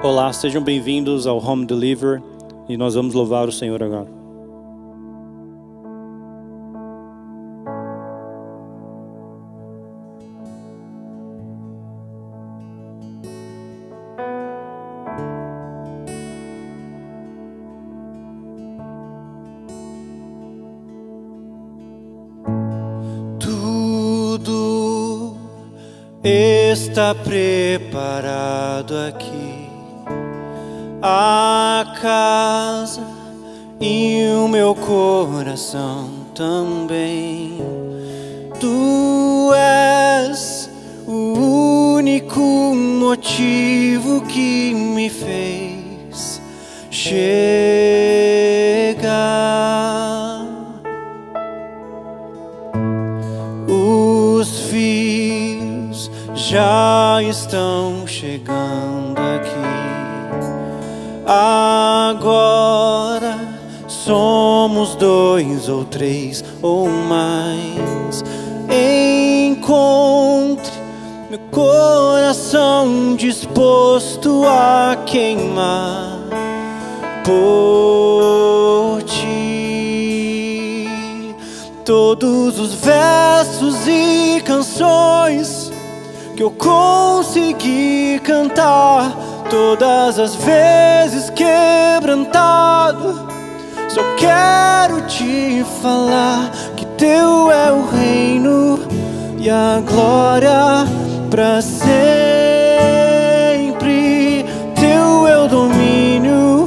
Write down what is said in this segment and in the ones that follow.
Olá, sejam bem-vindos ao Home Deliver e nós vamos louvar o Senhor agora. Tudo está preparado aqui. A casa e o meu coração também. Tu és o único motivo que me fez chegar. Os filhos já estão chegando aqui. Agora somos 2 ou 3 ou mais. Encontre meu coração disposto a queimar por ti. Todos os versos e canções que eu consegui cantar, todas as vezes quebrantado, só quero te falar que teu é o reino e a glória pra sempre. Teu é o domínio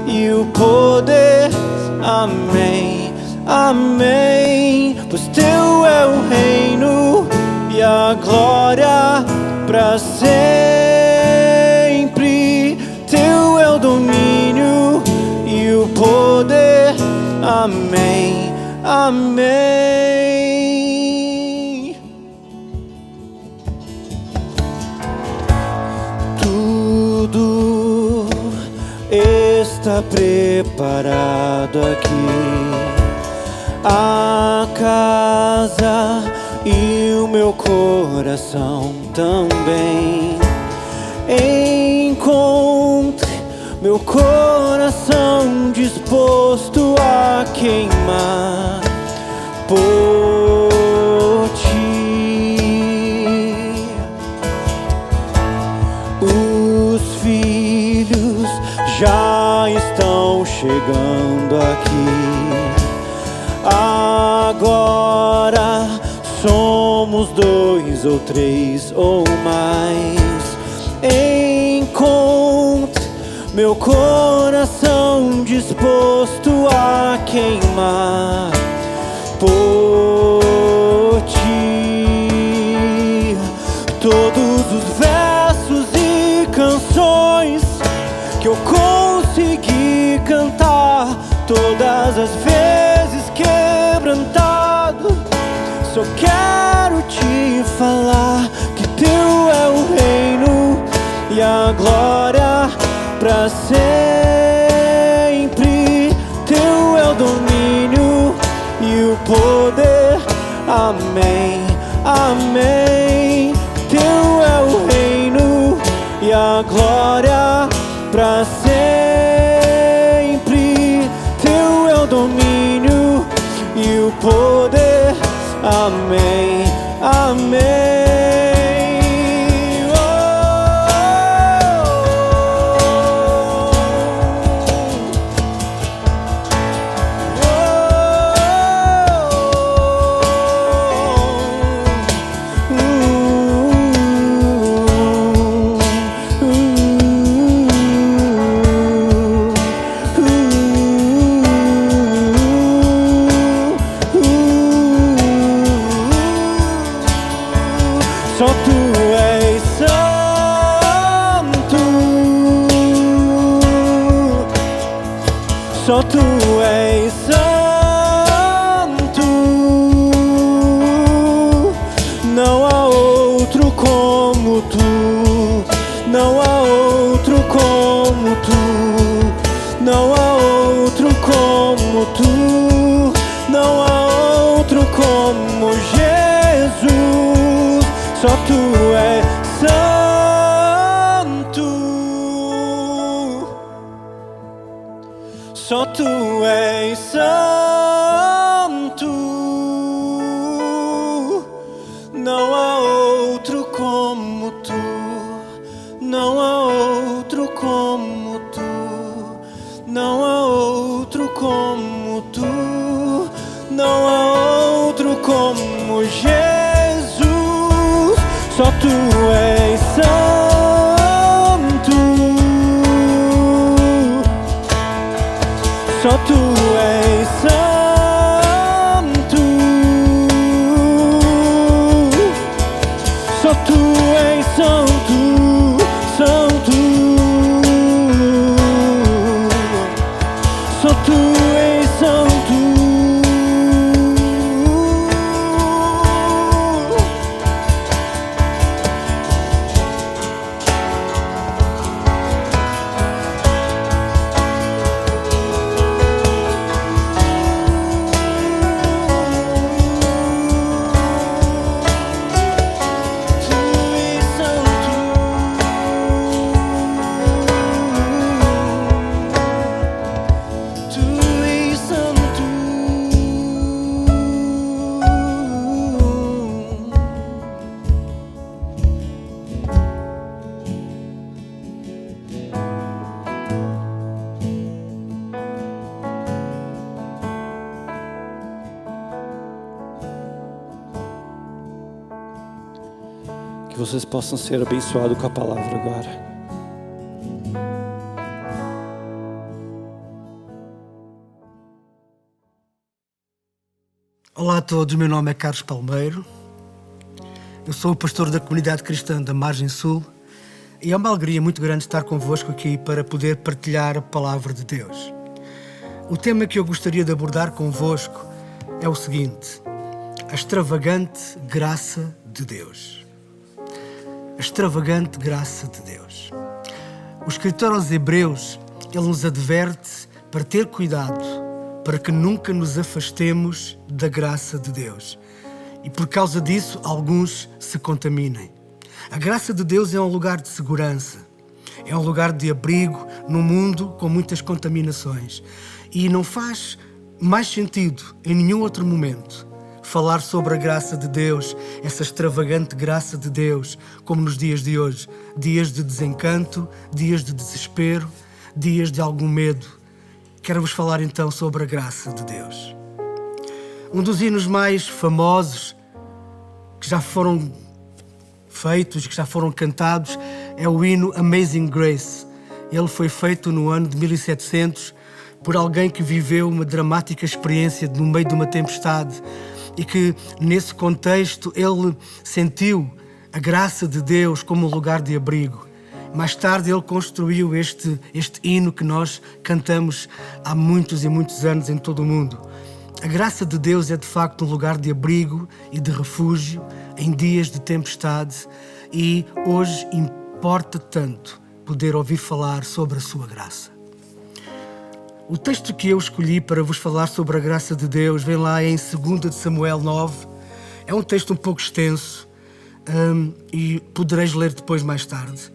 e o poder, amém, amém. Pois teu é o reino e a glória pra sempre. Teu é o domínio e o poder, amém, amém. Tudo está preparado aqui. A casa e o meu coração também. Encontre meu coração disposto a queimar por ti. Os filhos já estão chegando aqui. Agora somos 2 ou 3 ou mais. Encontre meu coração disposto a queimar por ti. Todos os versos e canções que eu consegui cantar, todas as vezes quebrantado, só quero te falar que teu é o reino e a glória pra sempre. Teu é o domínio e o poder, amém, amém. Teu é o reino e a glória pra sempre. Teu é o domínio e o poder, amém, amém. Só tu és santo, só tu és santo. Não há outro como tu, não há outro como tu, não há outro como tu, não há outro como Jesus. Só tu és santo. Só tu és santo, não há outro como tu, não há outro como tu, não há outro como tu, não há outro como Jesus. Só tu és santo, só tu és santo, só tu és santo, santo, só tu és santo. Que vocês possam ser abençoados com a palavra agora. Olá a todos, meu nome é Carlos Palmeiro. Eu sou o pastor da comunidade cristã da Margem Sul e é uma alegria muito grande estar convosco aqui para poder partilhar a palavra de Deus. O tema que eu gostaria de abordar convosco é o seguinte: a extravagante graça de Deus. A extravagante graça de Deus. O escritor aos Hebreus, ele nos adverte para ter cuidado, para que nunca nos afastemos da graça de Deus. E por causa disso, alguns se contaminem. A graça de Deus é um lugar de segurança, é um lugar de abrigo num mundo com muitas contaminações. E não faz mais sentido, em nenhum outro momento, falar sobre a graça de Deus, essa extravagante graça de Deus, como nos dias de hoje. Dias de desencanto, dias de desespero, dias de algum medo. Quero-vos falar então sobre a graça de Deus. Um dos hinos mais famosos que já foram feitos, que já foram cantados, é o hino Amazing Grace. Ele foi feito no ano de 1700 por alguém que viveu uma dramática experiência no meio de uma tempestade e que, nesse contexto, ele sentiu a graça de Deus como um lugar de abrigo. Mais tarde ele construiu este hino que nós cantamos há muitos e muitos anos em todo o mundo. A graça de Deus é de facto um lugar de abrigo e de refúgio em dias de tempestade, e hoje importa tanto poder ouvir falar sobre a sua graça. O texto que eu escolhi para vos falar sobre a graça de Deus vem lá em 2 de Samuel 9. É um texto um pouco extenso e podereis ler depois mais tarde.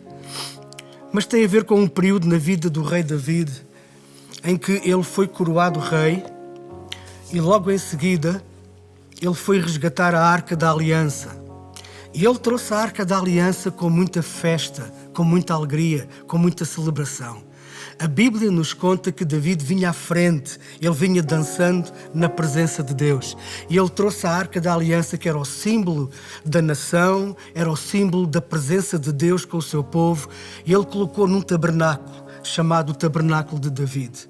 Mas tem a ver com um período na vida do rei David em que ele foi coroado rei e logo em seguida ele foi resgatar a Arca da Aliança. E ele trouxe a Arca da Aliança com muita festa, com muita alegria, com muita celebração. A Bíblia nos conta que David vinha à frente, ele vinha dançando na presença de Deus. E ele trouxe a Arca da Aliança, que era o símbolo da nação, era o símbolo da presença de Deus com o seu povo, e ele colocou num tabernáculo, chamado o Tabernáculo de David.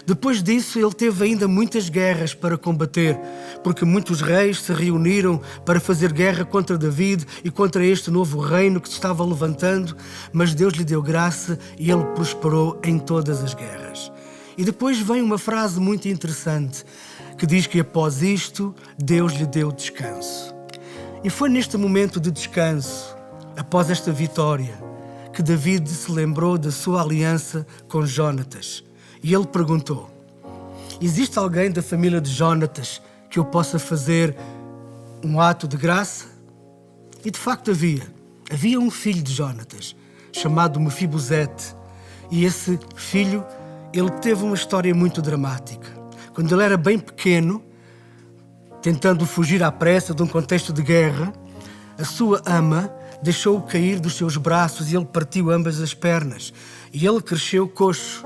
Depois disso, ele teve ainda muitas guerras para combater, porque muitos reis se reuniram para fazer guerra contra David e contra este novo reino que se estava levantando, mas Deus lhe deu graça e ele prosperou em todas as guerras. E depois vem uma frase muito interessante, que diz que após isto, Deus lhe deu descanso. E foi neste momento de descanso, após esta vitória, que David se lembrou da sua aliança com Jónatas. E ele perguntou: existe alguém da família de Jónatas que eu possa fazer um ato de graça? E de facto havia um filho de Jónatas, chamado Mefibosete. E esse filho, ele teve uma história muito dramática. Quando ele era bem pequeno, tentando fugir à pressa de um contexto de guerra, a sua ama deixou-o cair dos seus braços e ele partiu ambas as pernas. E ele cresceu coxo.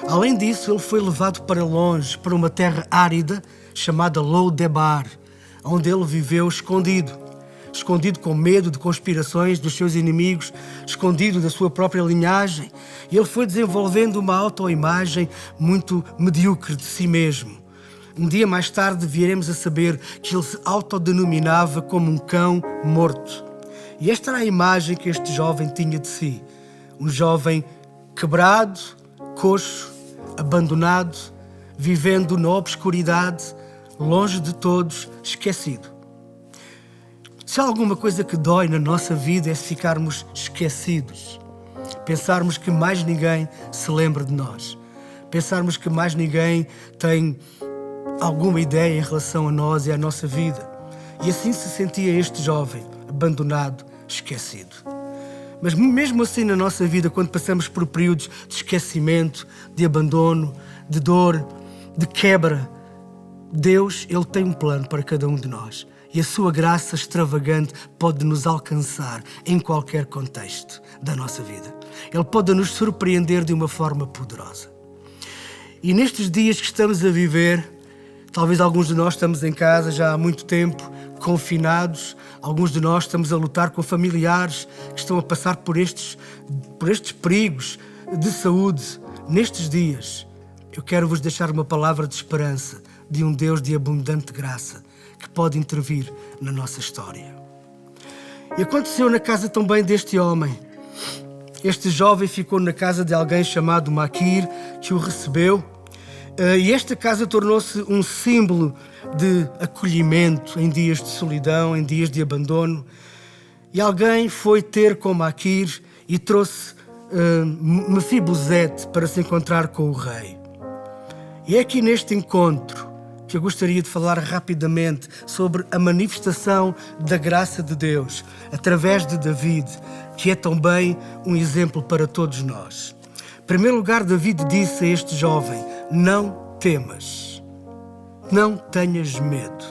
Além disso, ele foi levado para longe, para uma terra árida chamada Lo-Debar, onde ele viveu escondido com medo de conspirações dos seus inimigos, escondido da sua própria linhagem. E ele foi desenvolvendo uma autoimagem muito medíocre de si mesmo. Um dia mais tarde viremos a saber que ele se autodenominava como um cão morto. E esta era a imagem que este jovem tinha de si. Um jovem quebrado, coxo, abandonado, vivendo na obscuridade, longe de todos, esquecido. Se há alguma coisa que dói na nossa vida é se ficarmos esquecidos. Pensarmos que mais ninguém se lembra de nós. Pensarmos que mais ninguém tem alguma ideia em relação a nós e à nossa vida. E assim se sentia este jovem, abandonado, esquecido. Mas mesmo assim na nossa vida, quando passamos por períodos de esquecimento, de abandono, de dor, de quebra, Deus, Ele tem um plano para cada um de nós. E a sua graça extravagante pode nos alcançar em qualquer contexto da nossa vida. Ele pode nos surpreender de uma forma poderosa. E nestes dias que estamos a viver, talvez alguns de nós estamos em casa já há muito tempo, confinados. Alguns de nós estamos a lutar com familiares que estão a passar por estes perigos de saúde. Nestes dias, eu quero vos deixar uma palavra de esperança de um Deus de abundante graça que pode intervir na nossa história. E aconteceu na casa também deste homem. Este jovem ficou na casa de alguém chamado Maquir, que o recebeu. E esta casa tornou-se um símbolo de acolhimento em dias de solidão, em dias de abandono. E alguém foi ter com Maquir e trouxe Mefibosete para se encontrar com o rei. E é aqui neste encontro que eu gostaria de falar rapidamente sobre a manifestação da graça de Deus através de David, que é também um exemplo para todos nós. Em primeiro lugar, David disse a este jovem: não temas, não tenhas medo.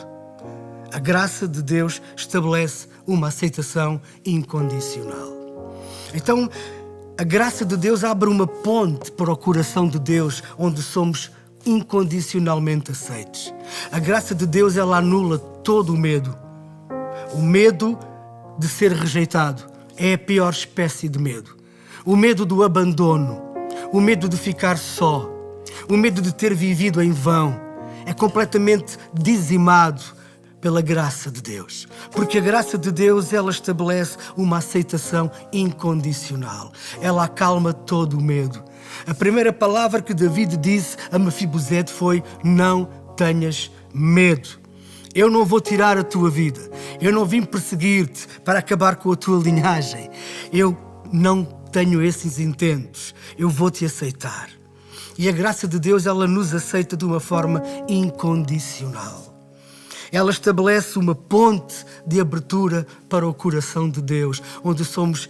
A graça de Deus estabelece uma aceitação incondicional. Então, a graça de Deus abre uma ponte para o coração de Deus, onde somos incondicionalmente aceites. A graça de Deus, ela anula todo o medo. O medo de ser rejeitado é a pior espécie de medo. O medo do abandono, o medo de ficar só, o medo de ter vivido em vão é completamente dizimado pela graça de Deus. Porque a graça de Deus, ela estabelece uma aceitação incondicional. Ela acalma todo o medo. A primeira palavra que David disse a Mefibosete foi: não tenhas medo. Eu não vou tirar a tua vida. Eu não vim perseguir-te para acabar com a tua linhagem. Eu não tenho esses intentos. Eu vou te aceitar. E a graça de Deus, ela nos aceita de uma forma incondicional. Ela estabelece uma ponte de abertura para o coração de Deus, onde somos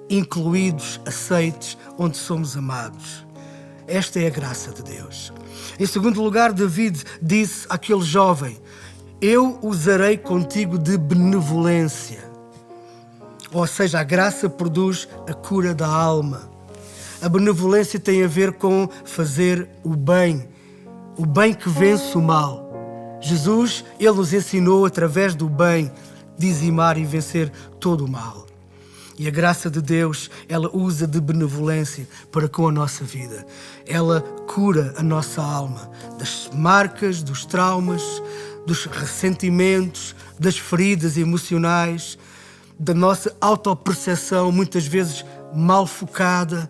incluídos, aceitos, onde somos amados. Esta é a graça de Deus. Em segundo lugar, David disse àquele jovem: eu usarei contigo de benevolência. Ou seja, a graça produz a cura da alma. A benevolência tem a ver com fazer o bem que vence o mal. Jesus, Ele nos ensinou através do bem dizimar e vencer todo o mal. E a graça de Deus, ela usa de benevolência para com a nossa vida. Ela cura a nossa alma das marcas, dos traumas, dos ressentimentos, das feridas emocionais, da nossa autoperceção, muitas vezes mal focada,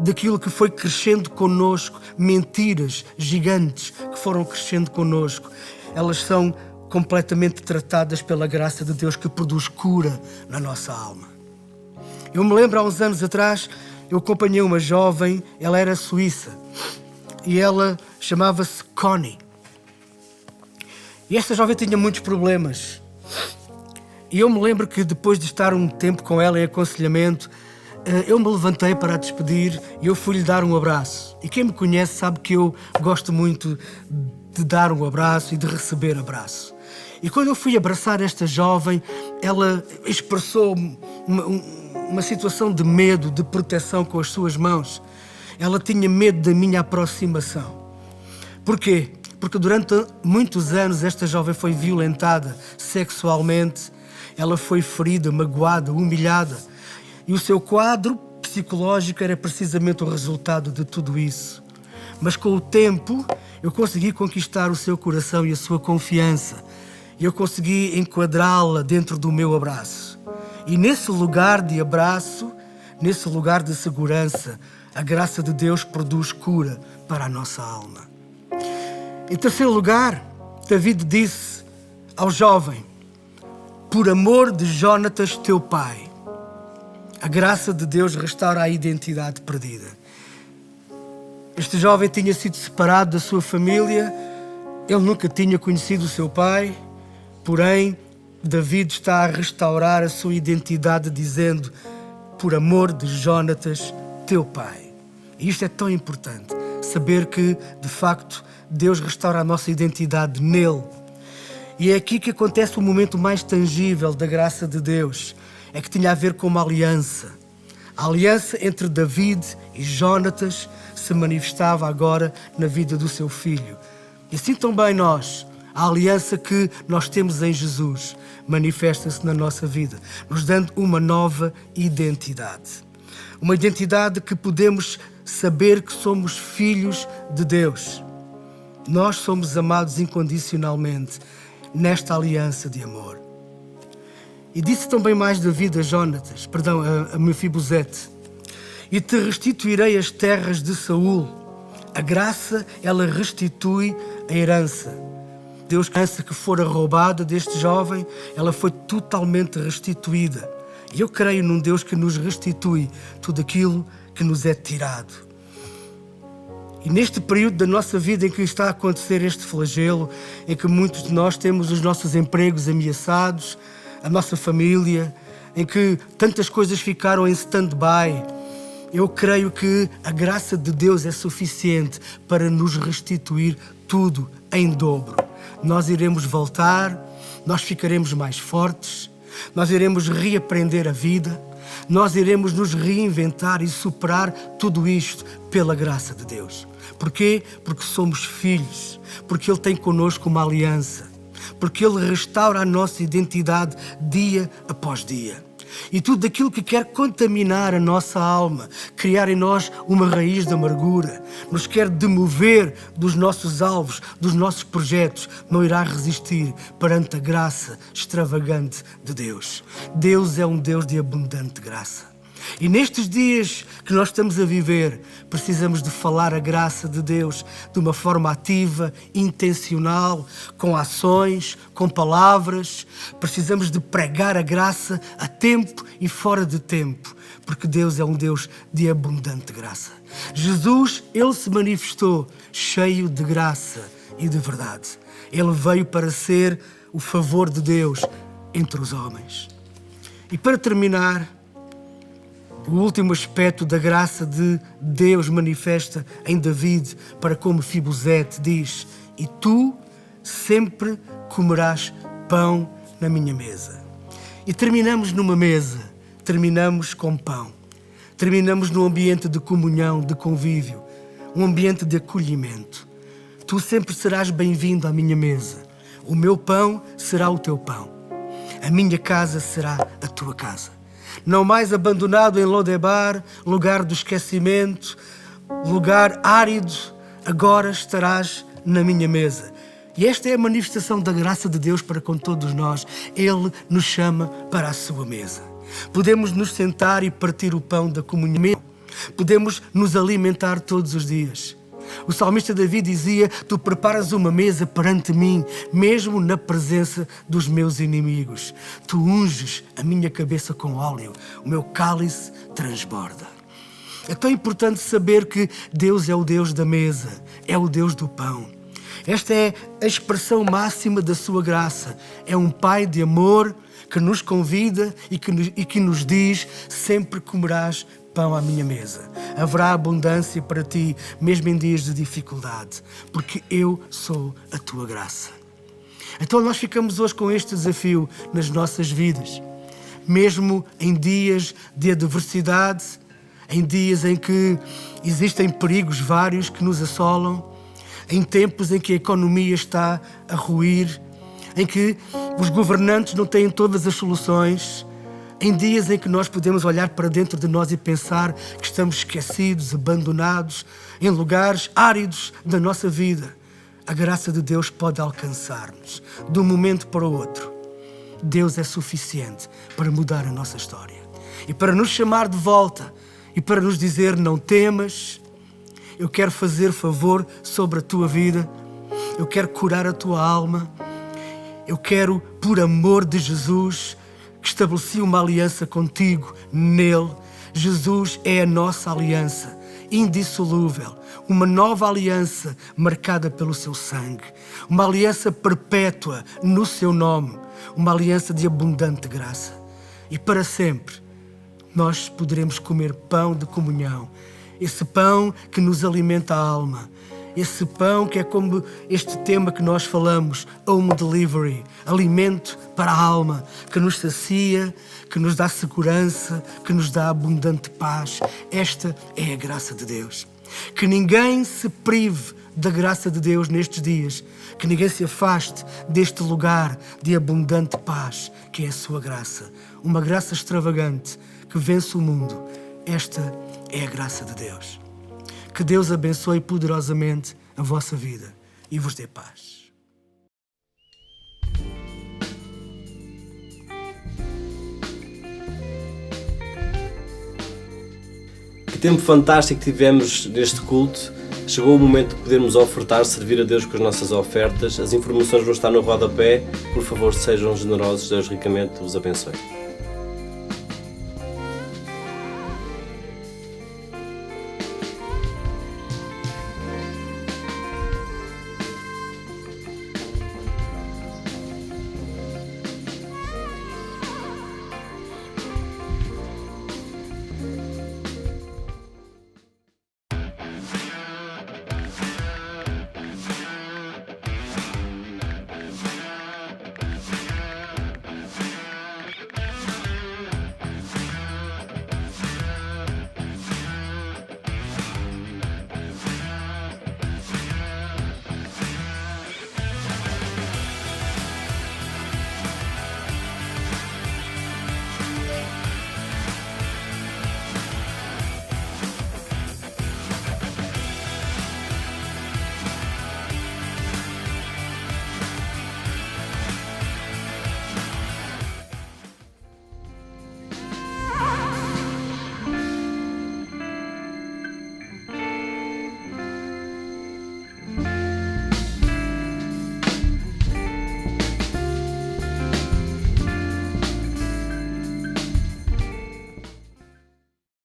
daquilo que foi crescendo connosco, mentiras gigantes que foram crescendo connosco. Elas são completamente tratadas pela graça de Deus, que produz cura na nossa alma. Eu me lembro, há uns anos atrás, eu acompanhei uma jovem, ela era suíça, e ela chamava-se Connie. E esta jovem tinha muitos problemas. E eu me lembro que depois de estar um tempo com ela em aconselhamento, eu me levantei para a despedir e eu fui-lhe dar um abraço. E quem me conhece sabe que eu gosto muito de dar um abraço e de receber abraço. E quando eu fui abraçar esta jovem, ela expressou uma situação de medo, de proteção com as suas mãos. Ela tinha medo da minha aproximação. Porquê? Porque durante muitos anos esta jovem foi violentada sexualmente, ela foi ferida, magoada, humilhada. E o seu quadro psicológico era precisamente o resultado de tudo isso. Mas com o tempo eu consegui conquistar o seu coração e a sua confiança. E eu consegui enquadrá-la dentro do meu abraço. E nesse lugar de abraço, nesse lugar de segurança, a graça de Deus produz cura para a nossa alma. Em terceiro lugar, David disse ao jovem: por amor de Jonatas, teu pai. A graça de Deus restaura a identidade perdida. Este jovem tinha sido separado da sua família, ele nunca tinha conhecido o seu pai, porém, David está a restaurar a sua identidade dizendo: por amor de Jonatas, teu pai. E isto é tão importante, saber que, de facto, Deus restaura a nossa identidade nele. E é aqui que acontece o momento mais tangível da graça de Deus. É que tinha a ver com uma aliança. A aliança entre David e Jonatas se manifestava agora na vida do seu filho. E assim também nós, a aliança que nós temos em Jesus, manifesta-se na nossa vida, nos dando uma nova identidade. Uma identidade que podemos saber que somos filhos de Deus. Nós somos amados incondicionalmente nesta aliança de amor. E disse também mais David a Jonatas, a Mefibosete: e te restituirei as terras de Saul. A graça, ela restitui a herança. Deus, a herança que fora roubada deste jovem, ela foi totalmente restituída. E eu creio num Deus que nos restitui tudo aquilo que nos é tirado. E neste período da nossa vida em que está a acontecer este flagelo, em que muitos de nós temos os nossos empregos ameaçados, a nossa família, em que tantas coisas ficaram em stand-by, eu creio que a graça de Deus é suficiente para nos restituir tudo em dobro. Nós iremos voltar, nós ficaremos mais fortes, nós iremos reaprender a vida, nós iremos nos reinventar e superar tudo isto pela graça de Deus. Porquê? Porque somos filhos, porque Ele tem connosco uma aliança, porque Ele restaura a nossa identidade dia após dia. E tudo aquilo que quer contaminar a nossa alma, criar em nós uma raiz de amargura, nos quer demover dos nossos alvos, dos nossos projetos, não irá resistir perante a graça extravagante de Deus. Deus é um Deus de abundante graça. E nestes dias que nós estamos a viver, precisamos de falar a graça de Deus de uma forma ativa, intencional, com ações, com palavras. Precisamos de pregar a graça a tempo e fora de tempo, porque Deus é um Deus de abundante graça. Jesus, Ele se manifestou cheio de graça e de verdade. Ele veio para ser o favor de Deus entre os homens. E para terminar, o último aspecto da graça de Deus manifesta em David para com Mefibosete, diz: e tu sempre comerás pão na minha mesa. E terminamos numa mesa, terminamos com pão. Terminamos num ambiente de comunhão, de convívio, um ambiente de acolhimento. Tu sempre serás bem-vindo à minha mesa. O meu pão será o teu pão. A minha casa será a tua casa. Não mais abandonado em Lodebar, lugar do esquecimento, lugar árido, agora estarás na minha mesa. E esta é a manifestação da graça de Deus para com todos nós. Ele nos chama para a sua mesa. Podemos nos sentar e partir o pão da comunhão. Podemos nos alimentar todos os dias. O salmista Davi dizia: tu preparas uma mesa perante mim, mesmo na presença dos meus inimigos. Tu unges a minha cabeça com óleo, o meu cálice transborda. É tão importante saber que Deus é o Deus da mesa, é o Deus do pão. Esta é a expressão máxima da sua graça. É um Pai de amor que nos convida e que nos diz: sempre comerás pão à minha mesa. Haverá abundância para ti, mesmo em dias de dificuldade, porque eu sou a tua graça. Então nós ficamos hoje com este desafio nas nossas vidas. Mesmo em dias de adversidade, em dias em que existem perigos vários que nos assolam, em tempos em que a economia está a ruir, em que os governantes não têm todas as soluções, em dias em que nós podemos olhar para dentro de nós e pensar que estamos esquecidos, abandonados, em lugares áridos da nossa vida, a graça de Deus pode alcançar-nos de um momento para o outro. Deus é suficiente para mudar a nossa história e para nos chamar de volta e para nos dizer: não temas, eu quero fazer favor sobre a tua vida, eu quero curar a tua alma, eu quero, por amor de Jesus, que estabeleci uma aliança contigo nele. Jesus é a nossa aliança indissolúvel, uma nova aliança marcada pelo seu sangue, uma aliança perpétua no seu nome, uma aliança de abundante graça. E para sempre nós poderemos comer pão de comunhão, esse pão que nos alimenta a alma, esse pão que é como este tema que nós falamos, home delivery, alimento para a alma, que nos sacia, que nos dá segurança, que nos dá abundante paz. Esta é a graça de Deus. Que ninguém se prive da graça de Deus nestes dias, que ninguém se afaste deste lugar de abundante paz, que é a sua graça. Uma graça extravagante que vence o mundo. Esta é a graça de Deus. Que Deus abençoe poderosamente a vossa vida e vos dê paz. Que tempo fantástico tivemos neste culto. Chegou o momento de podermos ofertar, servir a Deus com as nossas ofertas. As informações vão estar no rodapé. Por favor, sejam generosos. Deus ricamente os abençoe.